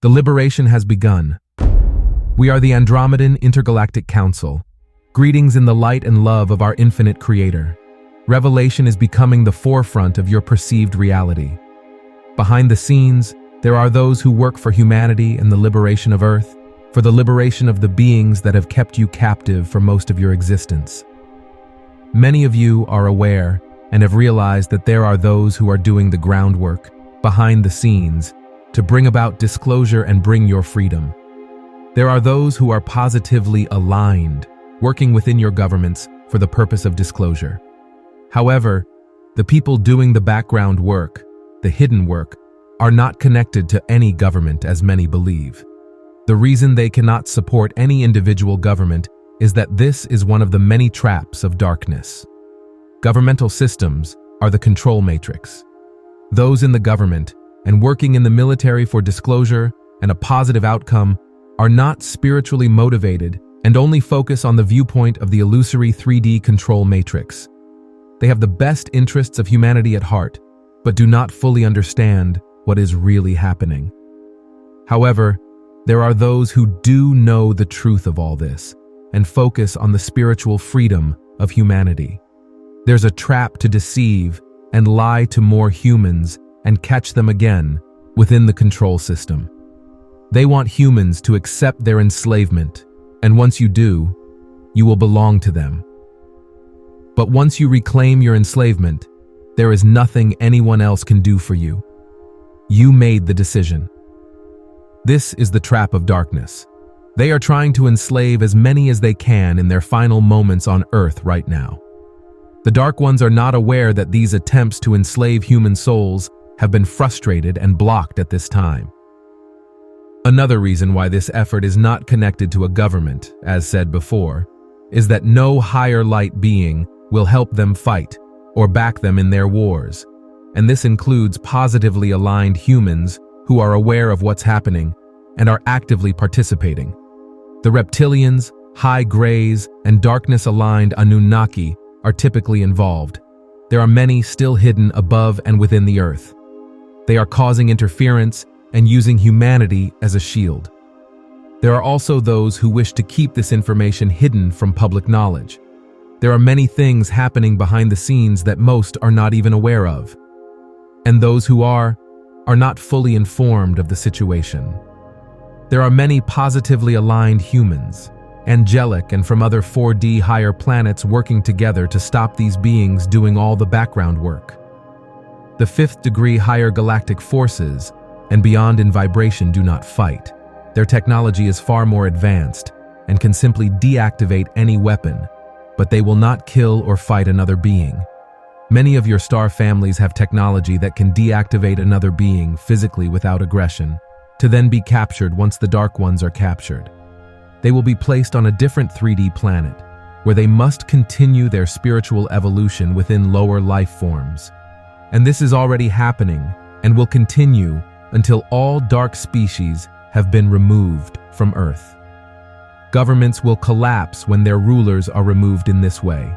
The liberation has begun. We are the Andromedan Intergalactic Council. Greetings in the light and love of our infinite creator. Revelation is becoming the forefront of your perceived reality. Behind the scenes, there are those who work for humanity and the liberation of Earth, for the liberation of the beings that have kept you captive for most of your existence. Many of you are aware and have realized that there are those who are doing the groundwork, behind the scenes, to bring about disclosure and bring your freedom. There are those who are positively aligned, working within your governments for the purpose of disclosure. However, the people doing the background work, the hidden work, are not connected to any government as many believe. The reason they cannot support any individual government is that this is one of the many traps of darkness. Governmental systems are the control matrix. Those in the government and working in the military for disclosure and a positive outcome are not spiritually motivated and only focus on the viewpoint of the illusory 3D control matrix. They have the best interests of humanity at heart, but do not fully understand what is really happening. However, there are those who do know the truth of all this and focus on the spiritual freedom of humanity. There's a trap to deceive and lie to more humans and catch them again within the control system. They want humans to accept their enslavement, and once you do, you will belong to them. But once you reclaim your enslavement, there is nothing anyone else can do for you. You made the decision. This is the trap of darkness. They are trying to enslave as many as they can in their final moments on Earth right now. The Dark Ones are not aware that these attempts to enslave human souls have been frustrated and blocked at this time. Another reason why this effort is not connected to a government, as said before, is that no higher light being will help them fight or back them in their wars, and this includes positively aligned humans who are aware of what's happening and are actively participating. The reptilians, high greys, and darkness-aligned Anunnaki are typically involved. There are many still hidden above and within the Earth. They are causing interference and using humanity as a shield. There are also those who wish to keep this information hidden from public knowledge. There are many things happening behind the scenes that most are not even aware of. And those who are not fully informed of the situation. There are many positively aligned humans, angelic and from other 4D higher planets working together to stop these beings doing all the background work. The 5th degree higher galactic forces and beyond in vibration do not fight. Their technology is far more advanced and can simply deactivate any weapon, but they will not kill or fight another being. Many of your star families have technology that can deactivate another being physically without aggression, to then be captured once the Dark Ones are captured. They will be placed on a different 3D planet, where they must continue their spiritual evolution within lower life forms. And this is already happening and will continue until all dark species have been removed from Earth. Governments will collapse when their rulers are removed in this way.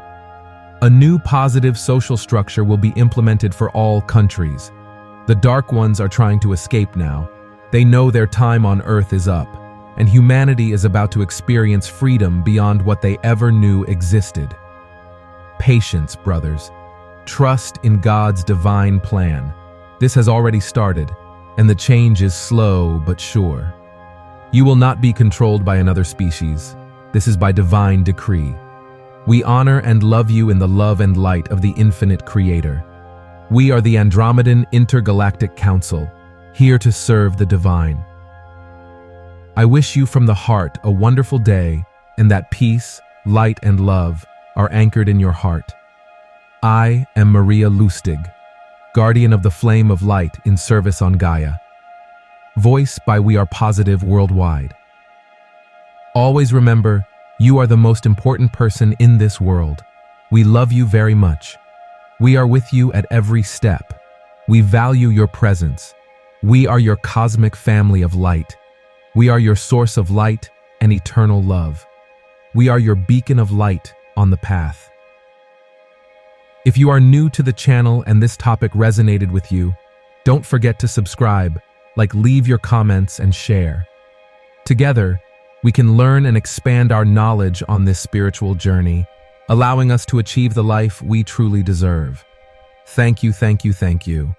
A new positive social structure will be implemented for all countries. The Dark Ones are trying to escape now. They know their time on Earth is up, and humanity is about to experience freedom beyond what they ever knew existed. Patience, brothers. Trust in God's divine plan. This has already started, and the change is slow but sure. You will not be controlled by another species. This is by divine decree. We honor and love you in the love and light of the infinite creator. We are the Andromedan Intergalactic Council, here to serve the divine. I wish you from the heart a wonderful day, and that peace, light, and love are anchored in your heart. I am Maria Lustig, guardian of the flame of light in service on Gaia. Voice by We Are Positive Worldwide. Always remember, you are the most important person in this world. We love you very much. We are with you at every step. We value your presence. We are your cosmic family of light. We are your source of light and eternal love. We are your beacon of light on the path. If you are new to the channel and this topic resonated with you, don't forget to subscribe like leave your comments and share. Together, we can learn and expand our knowledge on this spiritual journey, allowing us to achieve the life we truly deserve. Thank you, thank you, thank you.